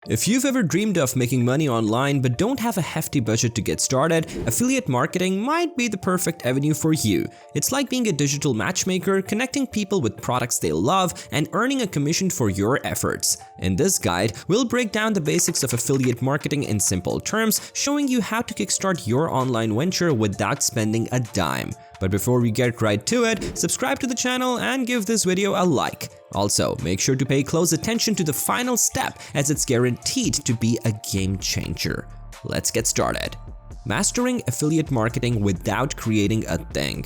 If you've ever dreamed of making money online but don't have a hefty budget to get started, affiliate marketing might be the perfect avenue for you. It's like being a digital matchmaker, connecting people with products they love and earning a commission for your efforts. In this guide, we'll break down the basics of affiliate marketing in simple terms, showing you how to kickstart your online venture without spending a dime. But before we get right to it, subscribe to the channel and give this video a like. Also, make sure to pay close attention to the final step as it's guaranteed to be a game changer. Let's get started. Mastering affiliate marketing without creating a thing.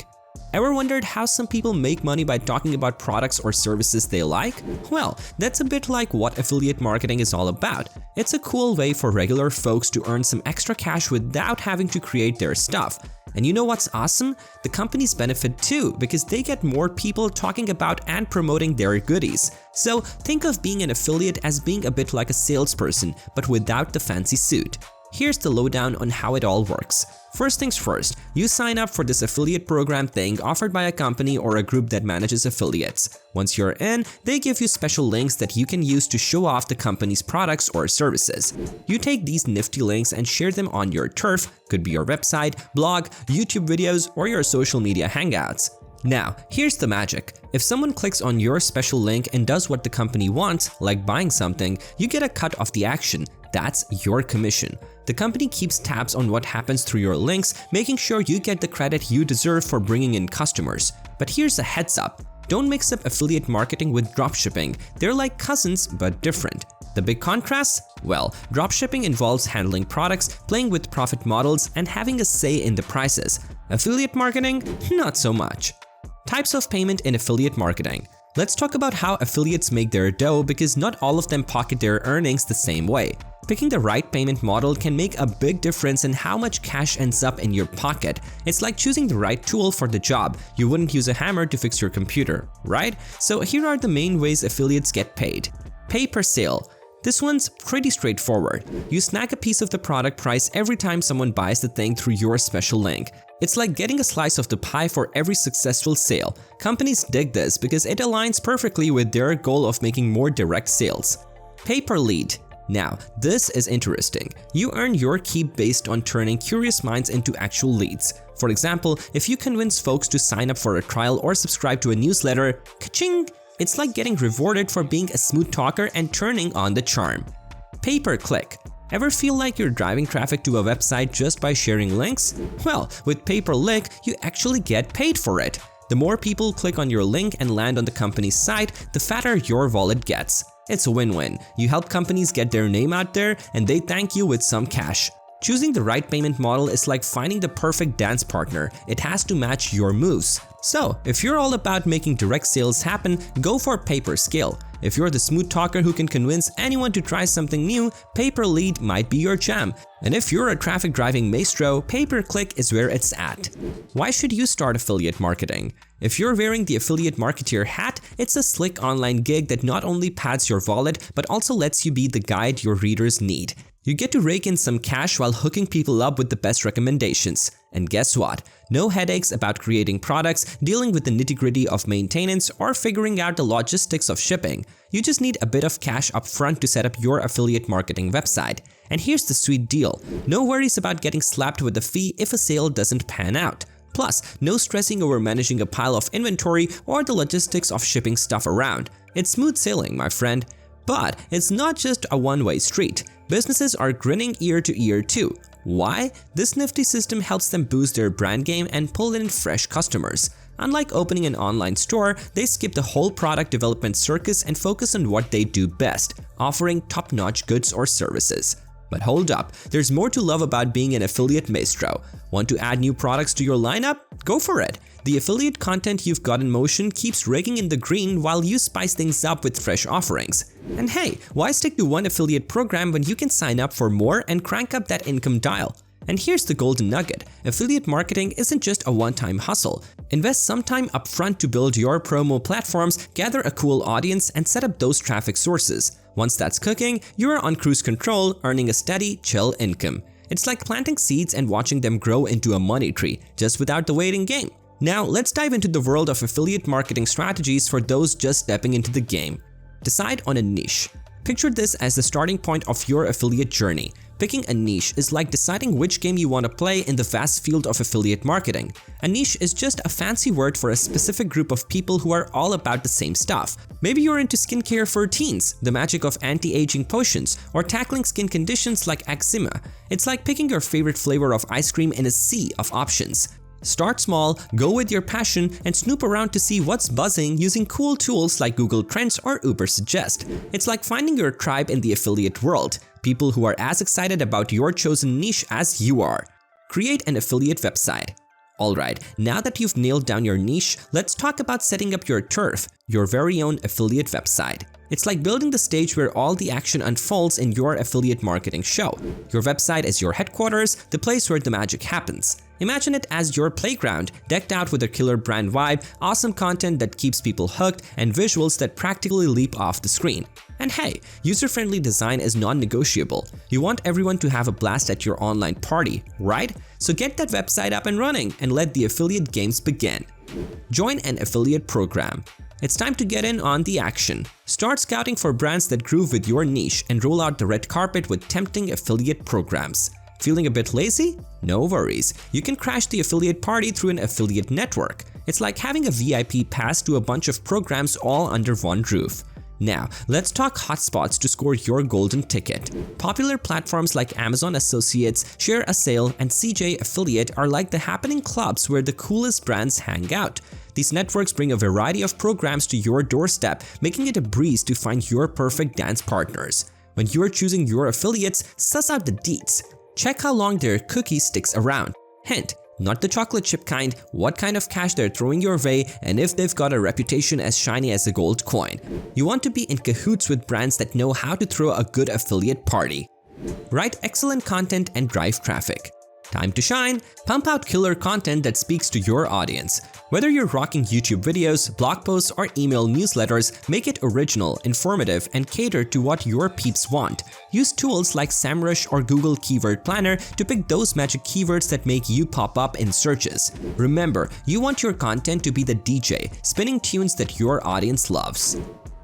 Ever wondered how some people make money by talking about products or services they like? Well, that's a bit like what affiliate marketing is all about. It's a cool way for regular folks to earn some extra cash without having to create their stuff. And you know what's awesome? The companies benefit too, because they get more people talking about and promoting their goodies. So think of being an affiliate as being a bit like a salesperson, but without the fancy suit. Here's the lowdown on how it all works. First things first, you sign up for this affiliate program thing offered by a company or a group that manages affiliates. Once you're in, they give you special links that you can use to show off the company's products or services. You take these nifty links and share them on your turf, could be your website, blog, YouTube videos, or your social media hangouts. Now, here's the magic. If someone clicks on your special link and does what the company wants, like buying something, you get a cut of the action. That's your commission. The company keeps tabs on what happens through your links, making sure you get the credit you deserve for bringing in customers. But here's a heads up. Don't mix up affiliate marketing with dropshipping. They're like cousins, but different. The big contrast? Well, dropshipping involves handling products, playing with profit models, and having a say in the prices. Affiliate marketing? Not so much. Types of payment in affiliate marketing. Let's talk about how affiliates make their dough because not all of them pocket their earnings the same way. Picking the right payment model can make a big difference in how much cash ends up in your pocket. It's like choosing the right tool for the job. You wouldn't use a hammer to fix your computer, right? So here are the main ways affiliates get paid. Pay per sale. This one's pretty straightforward. You snag a piece of the product price every time someone buys the thing through your special link. It's like getting a slice of the pie for every successful sale. Companies dig this because it aligns perfectly with their goal of making more direct sales. Pay per lead. Now, this is interesting. You earn your keep based on turning curious minds into actual leads. For example, if you convince folks to sign up for a trial or subscribe to a newsletter, ka-ching! It's like getting rewarded for being a smooth talker and turning on the charm. Pay per click. Ever feel like you're driving traffic to a website just by sharing links? Well, with pay per click, you actually get paid for it. The more people click on your link and land on the company's site, the fatter your wallet gets. It's a win-win. You help companies get their name out there and they thank you with some cash. Choosing the right payment model is like finding the perfect dance partner. It has to match your moves. So, if you're all about making direct sales happen, go for pay per scale. If you're the smooth talker who can convince anyone to try something new, pay per lead might be your jam. And if you're a traffic driving maestro, pay per click is where it's at. Why should you start affiliate marketing? If you're wearing the affiliate marketeer hat, it's a slick online gig that not only pads your wallet, but also lets you be the guide your readers need. You get to rake in some cash while hooking people up with the best recommendations. And guess what? No headaches about creating products, dealing with the nitty-gritty of maintenance, or figuring out the logistics of shipping. You just need a bit of cash up front to set up your affiliate marketing website. And here's the sweet deal. No worries about getting slapped with a fee if a sale doesn't pan out. Plus, no stressing over managing a pile of inventory or the logistics of shipping stuff around. It's smooth sailing, my friend. But it's not just a one-way street. Businesses are grinning ear to ear too. Why? This nifty system helps them boost their brand game and pull in fresh customers. Unlike opening an online store, they skip the whole product development circus and focus on what they do best, offering top-notch goods or services. But hold up, there's more to love about being an affiliate maestro. Want to add new products to your lineup? Go for it! The affiliate content you've got in motion keeps raking in the green while you spice things up with fresh offerings. And hey, why stick to one affiliate program when you can sign up for more and crank up that income dial? And here's the golden nugget. Affiliate marketing isn't just a one-time hustle. Invest some time upfront to build your promo platforms, gather a cool audience, and set up those traffic sources. Once that's cooking, you're on cruise control, earning a steady, chill income. It's like planting seeds and watching them grow into a money tree, just without the waiting game. Now, let's dive into the world of affiliate marketing strategies for those just stepping into the game. Decide on a niche. Picture this as the starting point of your affiliate journey. Picking a niche is like deciding which game you want to play in the vast field of affiliate marketing. A niche is just a fancy word for a specific group of people who are all about the same stuff. Maybe you're into skincare for teens, the magic of anti-aging potions, or tackling skin conditions like eczema. It's like picking your favorite flavor of ice cream in a sea of options. Start small, go with your passion, and snoop around to see what's buzzing using cool tools like Google Trends or Ubersuggest. It's like finding your tribe in the affiliate world, people who are as excited about your chosen niche as you are. Create an affiliate website. Alright, now that you've nailed down your niche, let's talk about setting up your turf, your very own affiliate website. It's like building the stage where all the action unfolds in your affiliate marketing show. Your website is your headquarters, the place where the magic happens. Imagine it as your playground, decked out with a killer brand vibe, awesome content that keeps people hooked, and visuals that practically leap off the screen. And hey, user-friendly design is non-negotiable. You want everyone to have a blast at your online party, right? So get that website up and running and let the affiliate games begin. Join an affiliate program. It's time to get in on the action. Start scouting for brands that groove with your niche and roll out the red carpet with tempting affiliate programs. Feeling a bit lazy? No worries. You can crash the affiliate party through an affiliate network. It's like having a VIP pass to a bunch of programs all under one roof. Now, let's talk hotspots to score your golden ticket. Popular platforms like Amazon Associates, Share a Sale, and CJ Affiliate are like the happening clubs where the coolest brands hang out. These networks bring a variety of programs to your doorstep, making it a breeze to find your perfect dance partners. When you're choosing your affiliates, suss out the deets. Check how long their cookie sticks around. Hint, not the chocolate chip kind, what kind of cash they're throwing your way, and if they've got a reputation as shiny as a gold coin. You want to be in cahoots with brands that know how to throw a good affiliate party. Write excellent content and drive traffic. Time to shine, pump out killer content that speaks to your audience. Whether you're rocking YouTube videos, blog posts, or email newsletters, make it original, informative, and cater to what your peeps want. Use tools like SEMrush or Google Keyword Planner to pick those magic keywords that make you pop up in searches. Remember, you want your content to be the DJ, spinning tunes that your audience loves.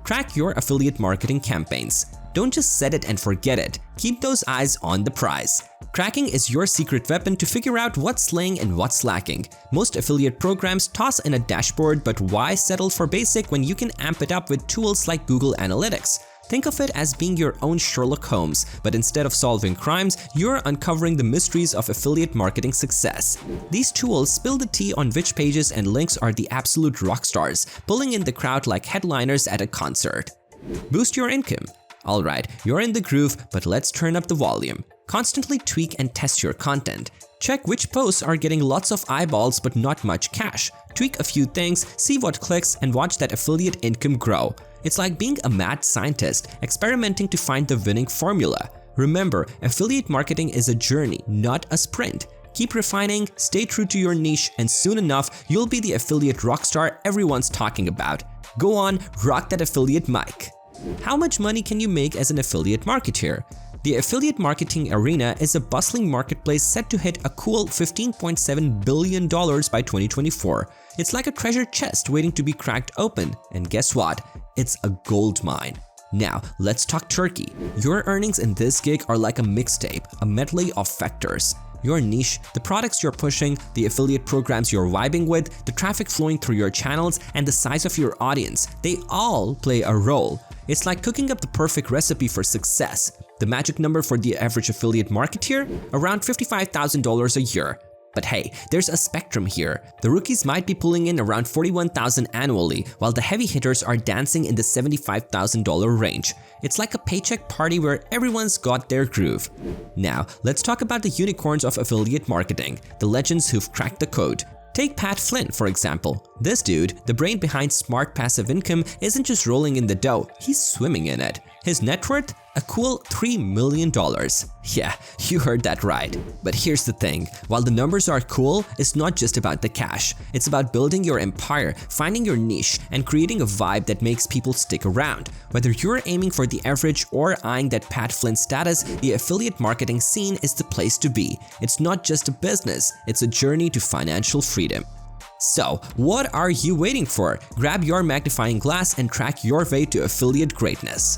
Track your affiliate marketing campaigns. Don't just set it and forget it. Keep those eyes on the prize. Tracking is your secret weapon to figure out what's slaying and what's lacking. Most affiliate programs toss in a dashboard, but why settle for basic when you can amp it up with tools like Google Analytics? Think of it as being your own Sherlock Holmes, but instead of solving crimes, you're uncovering the mysteries of affiliate marketing success. These tools spill the tea on which pages and links are the absolute rock stars, pulling in the crowd like headliners at a concert. Boost your income. Alright, you're in the groove, but let's turn up the volume. Constantly tweak and test your content. Check which posts are getting lots of eyeballs but not much cash. Tweak a few things, see what clicks, and watch that affiliate income grow. It's like being a mad scientist, experimenting to find the winning formula. Remember, affiliate marketing is a journey, not a sprint. Keep refining, stay true to your niche, and soon enough, you'll be the affiliate rockstar everyone's talking about. Go on, rock that affiliate mic. How much money can you make as an affiliate marketer? The affiliate marketing arena is a bustling marketplace set to hit a cool $15.7 billion by 2024. It's like a treasure chest waiting to be cracked open. And guess what? It's a gold mine. Now, let's talk turkey. Your earnings in this gig are like a mixtape, a medley of factors. Your niche, the products you're pushing, the affiliate programs you're vibing with, the traffic flowing through your channels, and the size of your audience, they all play a role. It's like cooking up the perfect recipe for success. The magic number for the average affiliate marketer? Around $55,000 a year. But hey, there's a spectrum here. The rookies might be pulling in around $41,000 annually, while the heavy hitters are dancing in the $75,000 range. It's like a paycheck party where everyone's got their groove. Now, let's talk about the unicorns of affiliate marketing, the legends who've cracked the code. Take Pat Flynn, for example. This dude, the brain behind Smart Passive Income, isn't just rolling in the dough, he's swimming in it. His net worth? A cool $3 million. Yeah, you heard that right. But here's the thing, while the numbers are cool, it's not just about the cash. It's about building your empire, finding your niche, and creating a vibe that makes people stick around. Whether you're aiming for the average or eyeing that Pat Flynn status, the affiliate marketing scene is the place to be. It's not just a business, it's a journey to financial freedom. So, what are you waiting for? Grab your magnifying glass and track your way to affiliate greatness.